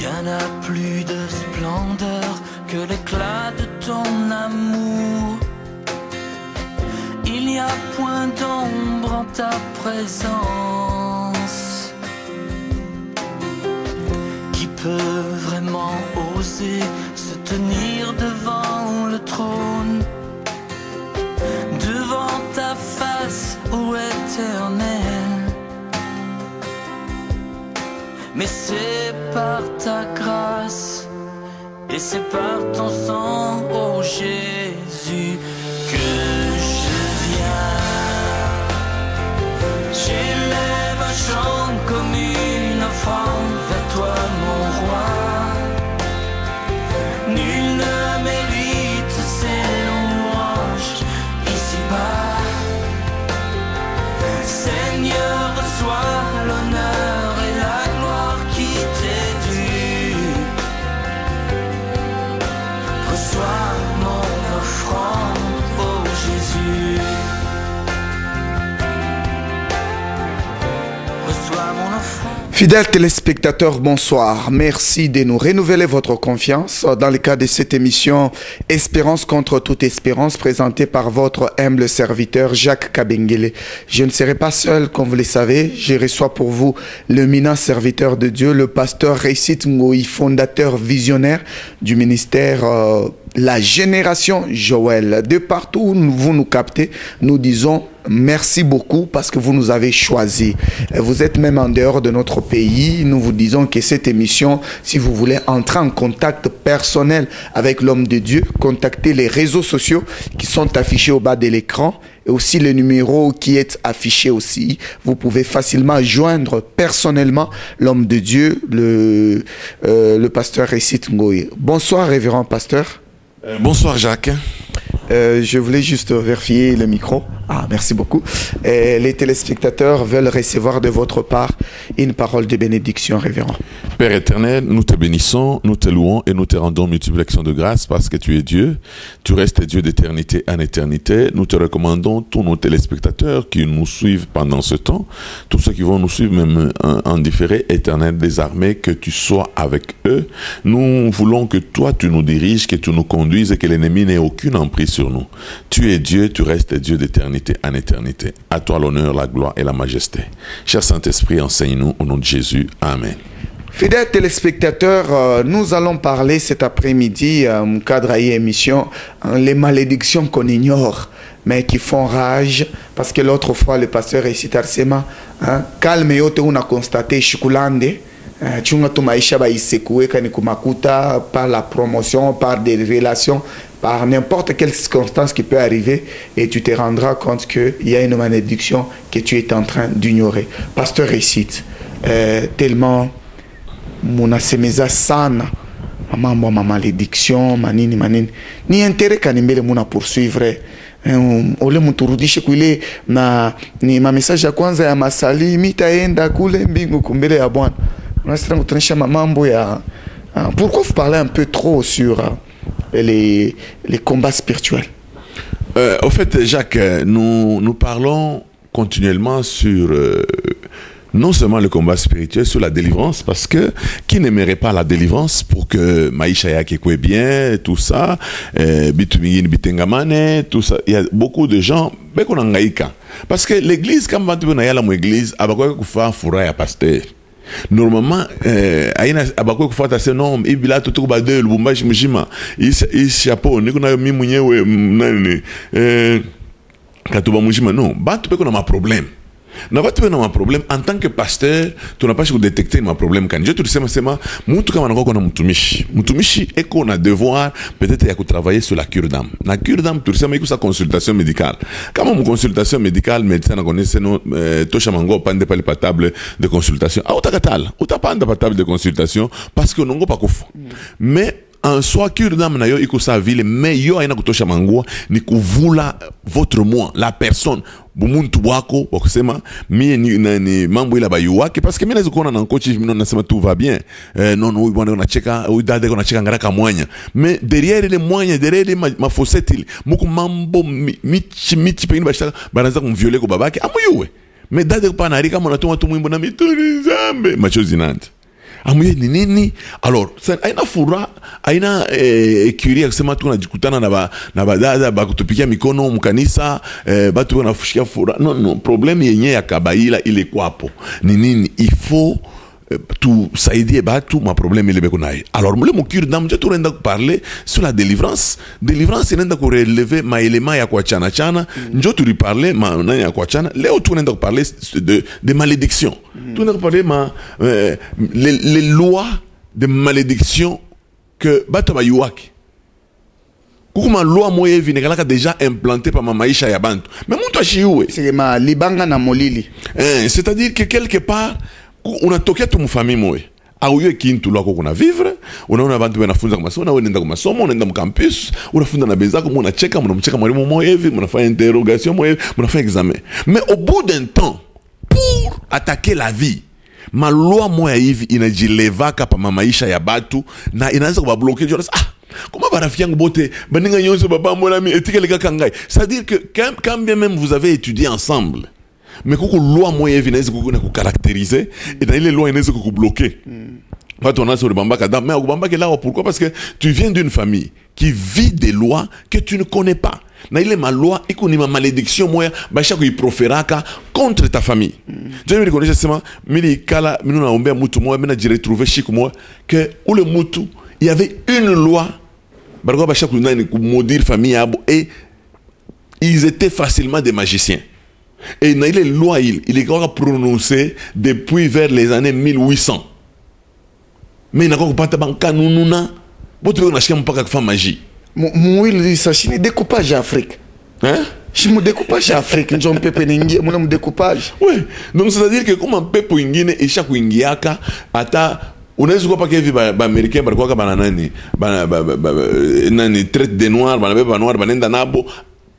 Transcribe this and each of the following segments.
Rien n'a plus de splendeur que l'éclat de ton amour. Il n'y a point d'ombre en ta présence. Qui peut vraiment oser se tenir devant le trône, devant ta face, ô Éternel? Mais c'est par ta grâce et c'est par ton sang, ô Jésus, que je viens. J'élève un chant comme une offrande vers toi, mon roi. Nul ne mérite ces louanges ici-bas. Seigneur, reçois l'honneur et la gloire qui t'est due. Reçois mon offrande, ô Jésus. Reçois mon offrande. Fidèles téléspectateurs, bonsoir. Merci de nous renouveler votre confiance dans le cadre de cette émission Espérance contre toute espérance, présentée par votre humble serviteur Jacques Kabengele. Je ne serai pas seul, comme vous le savez. Je reçois pour vous l'éminent serviteur de Dieu, le pasteur Récit Ngoï, fondateur visionnaire du ministère La Génération Joël. De partout où vous nous captez, nous disons merci beaucoup parce que vous nous avez choisis. Vous êtes même en dehors de notre pays. Nous vous disons que cette émission, si vous voulez entrer en contact personnel avec l'homme de Dieu, contactez les réseaux sociaux qui sont affichés au bas de l'écran et aussi le numéro qui est affiché aussi. Vous pouvez facilement joindre personnellement l'homme de Dieu, le pasteur Récit Ngoï. Bonsoir, révérend pasteur. Bonsoir Jacques. Je voulais juste vérifier le micro. Ah, merci beaucoup. Les téléspectateurs veulent recevoir de votre part une parole de bénédiction, révérend. Père éternel, nous te bénissons, nous te louons et nous te rendons multiples actions de grâce parce que tu es Dieu. Tu restes Dieu d'éternité en éternité. Nous te recommandons tous nos téléspectateurs qui nous suivent pendant ce temps, tous ceux qui vont nous suivre même en différé, éternel des armées, que tu sois avec eux. Nous voulons que toi tu nous diriges, que tu nous conduises et que l'ennemi n'ait aucune emprise sur nous. Tu es Dieu, tu restes Dieu d'éternité en éternité. À toi l'honneur, la gloire et la majesté. Cher Saint-Esprit, enseigne-nous au nom de Jésus. Amen. Fidèles téléspectateurs, nous allons parler cet après-midi, cadre à émission, les malédictions qu'on ignore, mais qui font rage, parce que l'autre fois, le pasteur Récit Arsema, calme yote on a constaté Chukulande, chunga tu maisha ba isekue kani kumakuta par la promotion, par des relations, par n'importe quelle circonstance qui peut arriver, et tu te rendras compte qu'il y a une malédiction que tu es en train d'ignorer. Pasteur Récit, tellement munasemeza sana mambo ma malédiction manini ni intérêt kanimele muna poursuivre ole mturudishe kule na ni ma message ya kwanza ya masali mitaenda kule mbingu kumbele ya Bwana. Unastara kutonesha mambo ya pourquoi vous parlez un peu trop sur les combats spirituels? Au fait, Jacques, nous parlons continuellement sur non seulement le combat spirituel, sur la délivrance, parce que qui n'aimerait pas la délivrance pour que Maïcha Yakekwe bien, tout ça, Bitumigin Bitengamane, tout ça, il y a beaucoup de gens, parce que l'église, quand on a l'église, il pasteur. Normalement, aina abakwe kufuata senom ibila tutuku badel bumbashi mjima ishapo niko na mimi mwenyewe nani katuba mjima non batu peko na ma problème na batu peko na ma problème en tant que pasteur tunapasha kudetecter ma problème kan je tulisema sema mtu kama anakuwa na mtumishi eko na devoir peut-être ya kutravailler sur la cure d'âme na cure d'âme tulisema iko sa consultation médicale kama mu consultation médicale médecin na connaît no tosha mango pande pale pa table de consultation utakatala utapanda pa table de consultation parce que nongo pa kufa mais en soi cure d'âme na yo iko sa ville mais yo aina kutosha mangua ni kuvula votre moi la personne bumuntu wako wakisema mie ni mambo ila bayuwake parce que mimi naweza kuona na coach mimi nasema tout va bien non huyu bwana unacheka huyu dada unacheka ngaraka mwanya mais derrière ile mwanya derrière ile mafoseti muko mambo michi pengine bashaka banaanza kumvioler kwa babake amuyuwe mais dada kwa narika mwana tu mwimbo na mitoni zambe machozi nante amuye ni nini. Alors aina fura aina écurie akisema tu unajikutana na badada bakutupikia mikono mkanisa batu wanafushikia fura. Non, problème yenye ya kabaila ile kwapo ni nini. Il faut tusaidie batu ma problème ile beko naye. Alors mule mukiri damu je tunaenda parler sur la délivrance. Délivrance inaenda ku relever ma éléments ya kuachana chana. Njo tuli parler ma nani ya kuachana. Leo tunaenda ku parler de malédiction. Tunaenda ku parler les lois de malédiction que batu ba yuaki. Kukuma loi moye hivi nekalaka déjà implanté par ma maisha ya bantu. Mais mtu ashiwe. C'est ma libanga na molili. C'est-à-dire que quelque part unatokea tu mfamii moja auye kintu lako kuna vivre, unaona bantu wanafunza kwa masomo, unaenda kwa masomo, unaenda mu campus, unafunda na benzako, unacheka, mnamcheka mwalimu moja hivi, mnafanya interrogation moja hivi, mnafanya examen. Mais au bout d'un temps, pour attaquer la vie, ma loi moja hivi inajilevaka pa maisha ya batu na inaanza kubabloquer. Comment barafiki yangu bote baninga nyonso baba mwana mi etike le kangai. C'est-à-dire que quand bien même vous avez étudié ensemble, mais kuku loi moya hivi inaweza kucaractériser et dans les lois inaweza kukubloquer. Pas ton sur le bambaka dame, mais au bambaka là pourquoi? Parce que tu viens d'une famille qui vit des lois que tu ne connais pas. Na ile ma loi iko ni ma malédiction moya basha ko iproferaka contre ta famille. Je me reconnais seulement mili kala minu naombea mutu moya mena j'ai retrouvé chic moi que où le mutu il y avait une loi barko basha ko nani ko maudire famille abo et ils étaient facilement des magiciens. Et dans les lois, il est encore prononcé depuis vers les années 1800. Mais il n'a pas de banque, nous n'avons pas de magie. Mouil, ça, c'est découpage Afrique. Hein? Je me découpage Afrique, je me découpage. Oui, donc c'est-à-dire que comme un peu pour une et chaque Ingiaka, ata. Unaweza kuwa pake hivi ba Americain ba kwa bana nani nani traite des noirs ba noir banenda nabo.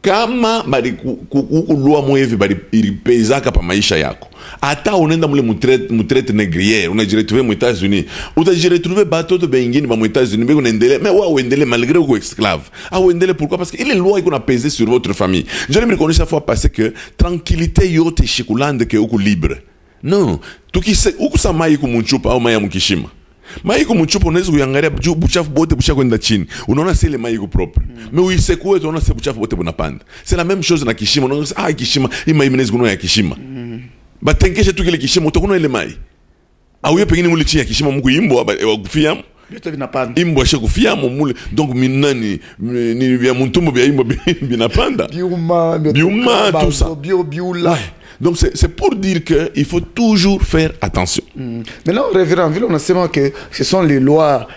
Kama bali kukulua mwevi bali ilipezaka pa maisha yako. Ata unaenda mule mutrete négrière, unajiretrouver mu États-Unis. Utajiretrouver batoto bengine ba mu États-Unis, mais unaendelea, mais wa uendelee malgré uko esclave. Ah uendelee pourquoi? Parce que il est loi qu'on a pesé sur votre famille. Je me reconnais chaque fois parce que tranquillité yote shikulande que uko libre. Non, tukise uko samai ku munchupa au maya mukishima. Maiko mchupo unaweza kuangalia buchafu bote busha kwenda chini. Unaona c'est le maiko propre. Mais uisekue unaona c'est buchafu bote bunapanda. C'est la même chose na kishima. Unaona kishima ima imenezi kuno ya kishima. Batenkeshe tu kile kishima utakuno ile mai. Au yeye pengine muli chini ya kishima Mungu imbo wa kufia. Yote vinapanda. Imbo ashe kufia mule. Donc minani ni vya muntumbo vya imbo binapanda. Biuma tout ça. Biula. Donc c'est pour dire qu'il faut toujours faire attention. Maintenant, révérend, on a seulement que ce sont les lois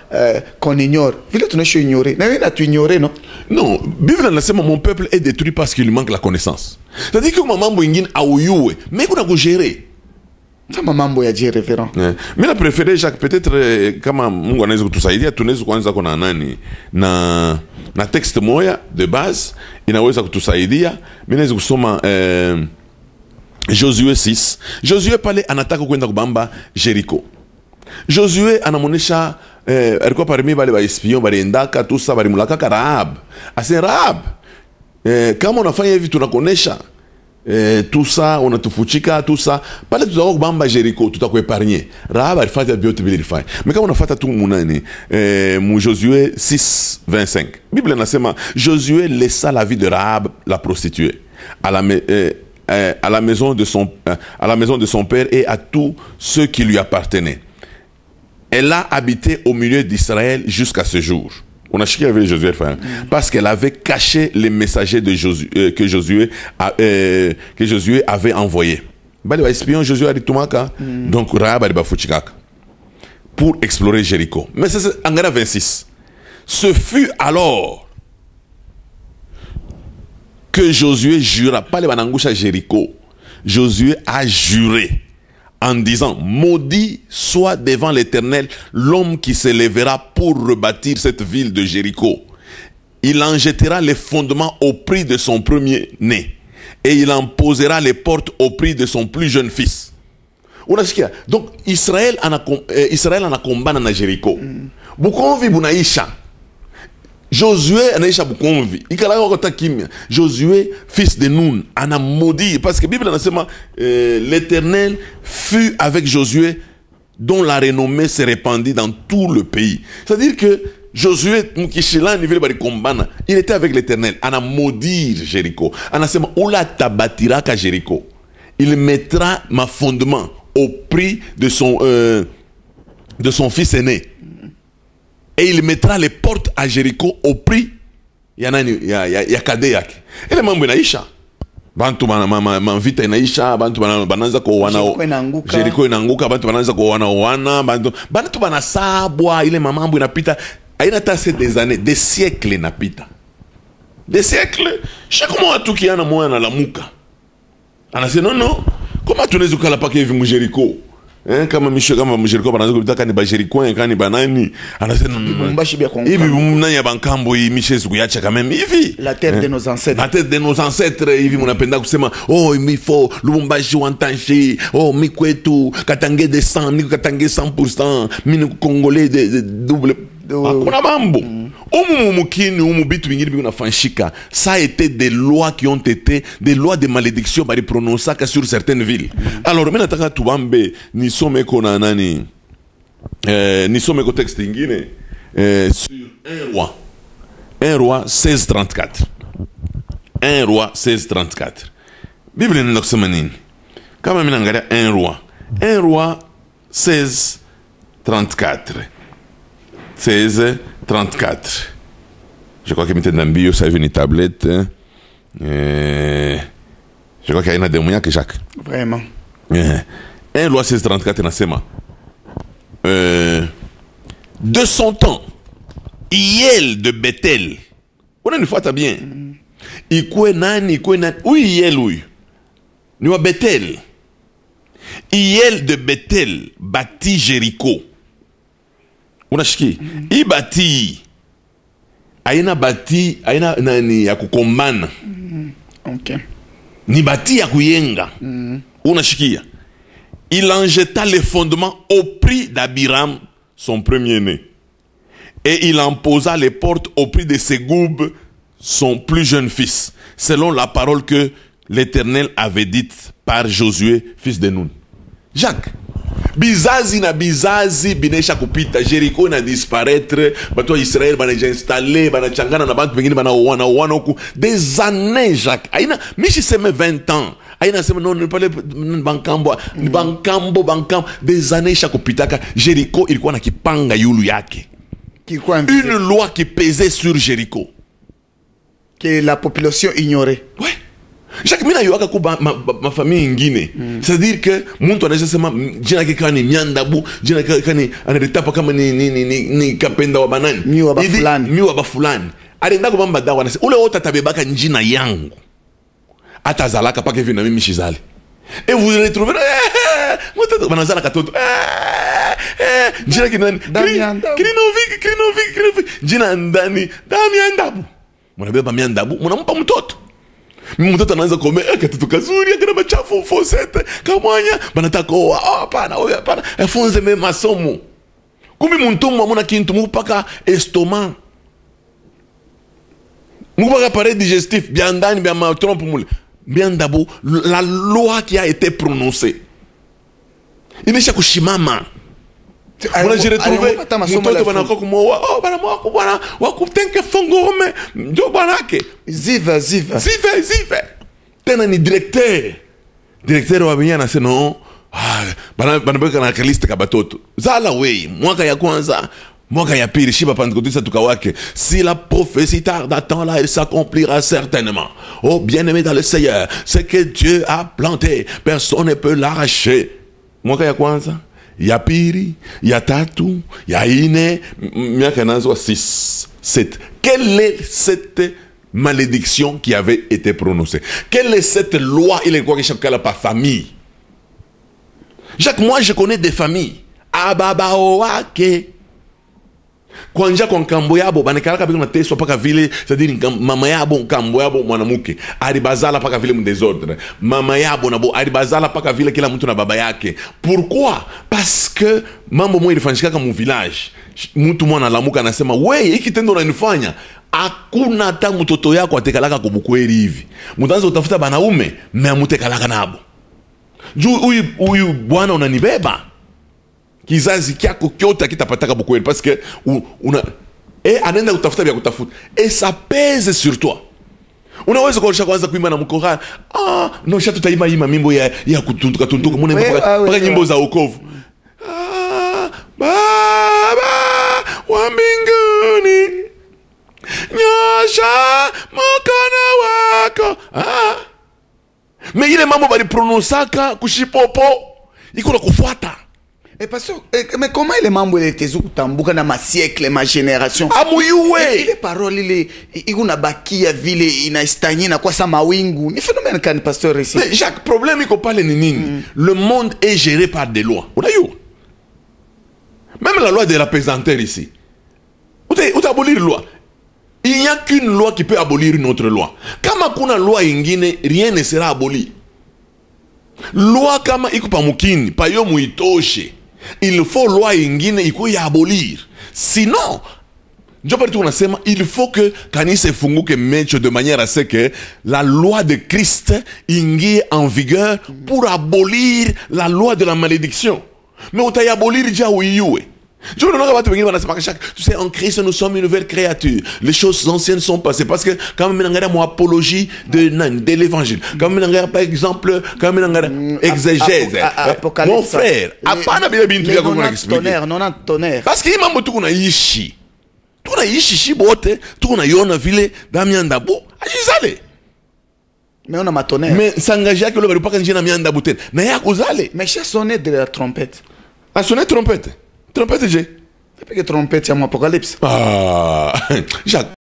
qu'on ignore. Tu n'as pas ignoré. Tu ignoré, non? Non, Bible n'a seulement mon peuple est détruit parce qu'il manque la connaissance. C'est-à-dire que maman boingine a ouïe, mais qu'on a géré. Ça maman boya dit révérend. Mais la préférée Jacques peut-être comme Mungu anaweza kutusaidia tunaweza kuanza kuna nani na texte moya de base inaweza kutusaidia. Mimi naweza kusoma Josué 6. Josué pale anataka kwenda kubamba Jericho. Josué anamonesha alikuwa parmi wale wa espion baliendaka tout ça balimulaka Rahab. Ase Rahab. Kama unafanya hivi tunakonesha tout ça unatufuchika tout ça pale tutakuwa kubamba Jericho tutakuepargner. Rahab alifanya vyote vile ilifanya. Mais kama unafuata tu munani mu Josué 6:25. Bible inasema Josué laissa la vie de Rahab la prostituée à la maison de son père et à tous ceux qui lui appartenaient. Elle a habité au milieu d'Israël jusqu'à ce jour. On a chiqué avec Josué parce qu'elle avait caché les messagers de Josué, que Josué avait envoyés. Espion Josué a dit donc Rahab a dit pour explorer Jéricho. Mais c'est en 26. Ce fut alors que Josué jura, pas les banangouches à Jéricho. Josué a juré en disant: maudit soit devant l'Éternel l'homme qui se lèvera pour rebâtir cette ville de Jéricho. Il en jettera les fondements au prix de son premier-né et il en posera les portes au prix de son plus jeune fils. Donc Israël en a combat dans Jéricho. Bukonvi bunaisha. Josué anaisha bukonvi. Ikala wakota kimia. Josué fils de Nun ana maudit parce que Bible anasema l'Éternel fut avec Josué dont la renommée s'est répandue dans tout le pays. C'est-à-dire que Josué, il était avec l'Éternel. On a maudit Jéricho. On a dit, Oula tabatira ka Jéricho. Il mettra ma fondement au prix de son fils aîné. Et il mettra les portes à Jéricho au prix. Il y a Kadeyak. Et les membres d'Aïcha. Bantu manvita inaisha, bantu bananza kuoana Jericho inanguka, bantu bananza kuoana, bantu banasabwa, ile mamambo inapita. Aina tase des années, des siècles inapita. Des siècles. Chaque mois tout qui ana moya na lamuka. Anasema non, comment tunaweza kula paka hivi Jericho? Kama misho kama Jericho bananza kubita ni ba Jericho kani banani. Anasema mbashi bia kongo. Hivi mnanya bankambo hii mishe kuyacha kama hivi. La terre de nos ancêtres. La terre de nos ancêtres hivi mnapenda kusema oh mifo Lubumbashi wantanshi, oh mikwetu katange de 100, ni katange 100%, mini congolais de double. Kuna mambo. Ça a été des lois qui ont été des lois de malédiction prononcées sur certaines villes. Alors, maintenant, nous sommes au texte sur un roi 1634. Un roi 1634. Bible nous dit quand même un roi 1634. 1634. Je crois que Mitendambio, ça a une tablette. Je crois qu'il y a une démonia que Jacques. Vraiment. Un loi 1634 na sema. De son temps, Iel de Bethel. On a une fois, t'as bien. Ikwe nani. Oui, Iel, oui. Nous à Bethel. Iel de Bethel bâtit Jéricho. On a chiki. I bâtit. Aina bâti, aina nani ya kukombana. Okay. Ni bâti ya kuyenga. On a chiki. Il en jeta les fondements au prix d'Abiram, son premier-né. Et il en posa les portes au prix de Ségoub, son plus jeune fils, selon la parole que l'Éternel avait dite par Josué, fils de Nun. Jacques, bizazi na bizazi binesha kupita, Jéricho na disparaître, bato Israël bana installé, bana changana na bantu bengine bana wana oku des années. Jacques, aina mishi seme 20 ans. Aina sema non ne parle bankambo des années shakupitaka. Jéricho ilikuwa na kipanga yulu yake. Une loi qui pesait sur Jéricho que la population ignorait. Ouais. Jacques mina yoaka kuba ma famille ingine. C'est-à-dire que muntu anaweza sema jina yake kani Nyandabu, jina yake kani analitapa kama ni kapenda wa banani. Miwa ba fulani. Alienda kubamba dawa na ule wote atabebaka njina yangu. Atazalaka paka hivi na mimi shizali. Et vous retrouvez mtoto banazala katoto. Jina kinani? Krinovic. Jina ndani Damiandabu. Mnabeba Miandabu, mnampa mtoto. Mtoto anaanza kuomea katoto kazuri, akina machafu fosete, kamwanya, banataka hapana, afunze mema masomo. Kumbi mtumwa muna kintu mpaka estomac. Mpaka appareil digestif, bien ndani, bien ma trompe mule. Bien d'abord, la loi qui a été prononcée. Il n'est pas kushimama. Mwana j'ai retrouvé mtoto banako kumoa bana mwako bwana wakutenke fongome ndio banake ziva tena ni directeur wa binya na seno bana beka na kaliste ka batoto zala we mwaka ya kwanza mwaka ya pili shiba Pentecôtiste tukawake si la prophétie tarde à temps là elle s'accomplira certainement. Oh bien-aimé dans le Seigneur, ce que Dieu a planté personne ne peut l'arracher. Mwaka ya kwanza ya pili, ya tatu, ya ine, miaka nazo 6, 7. Quelle est cette malédiction qui avait été prononcée? Quelle est cette loi? Il est quoi que chacun par famille? Jacques, moi je connais des familles. Ababaoake. Kwanja kwa nkambo yabo banekalaka biko na teso paka vile, c'est-à-dire mama yabo nkambo yabo mwanamuke alibazala paka vile mdésordre, mama yabo nabo alibazala paka vile kila mtu na baba yake. Pourquoi? Parce que mambo mwe ilifanyika kama village, mtu mwana lamuka anasema wewe hiki tendo unanifanya hakuna hata mtoto yako atekalaka kubukweli hivi, mtaanza utafuta banaume mmeamutekalaka nabo juu huyu bwana unanibeba kizazi kyako kyote kitapataka bukweli parce que una anaenda kutafuta vya kutafuta et ça pèse sur toi. Unaweza kuanza kuimba na mkorani, no shatu taimba mimbo ya kutuntuka tuntuka mune mpaka nyimbo za wokovu. Baba wa mbinguni nyosha mkono wako. Mais ile mambo bali pronosaka kushipopo iko na kufuata. Mais comment les membres de tes tambuka na ma siècle ma génération amuyuwe les paroles ile ikuna bakia vile inaistanye na kwa sa mawingu ni phénomène kan pasteur ici. Mais Jacques, problème iko pale ni nini? Le monde est géré par des lois. Unajua? Même la loi de la pesanteur ici. Uta abolir loi. Il n'y a qu'une loi qui peut abolir une autre loi. Kama kuna loi ingine, rien ne sera aboli. Loi kama iko pa mukini, pa yo muitoshe. Il faut loi ingine iko ya abolir. Sinon, il faut que kanisa ifunguke mecho de manière à ce que la loi de Christ ingie en vigueur pour abolir la loi de la malédiction. Mais on t'a abolir déjà ouïoué. Tu sais, en Christ, nous sommes une nouvelle créature. Les choses anciennes sont passées. Parce que, quand même, il y a une apologie de l'évangile. Quand même, il y a, par exemple, quand même, il y a exégèse. Mon frère, tonnerre. Parce qu'il y a un peu de ishi. Tu as ishi, bote, tu as yona ville, Damien Dabo, ajizale. Mais on a ma tonnerre. Mais s'engager que le pas quand j'ai Damien Dabo, mais il y a causale. Mais j'ai sonné de la trompette. A sonné trompette. Trompette, j'ai. Depuis que trompette, il y a mon apocalypse. Jacques.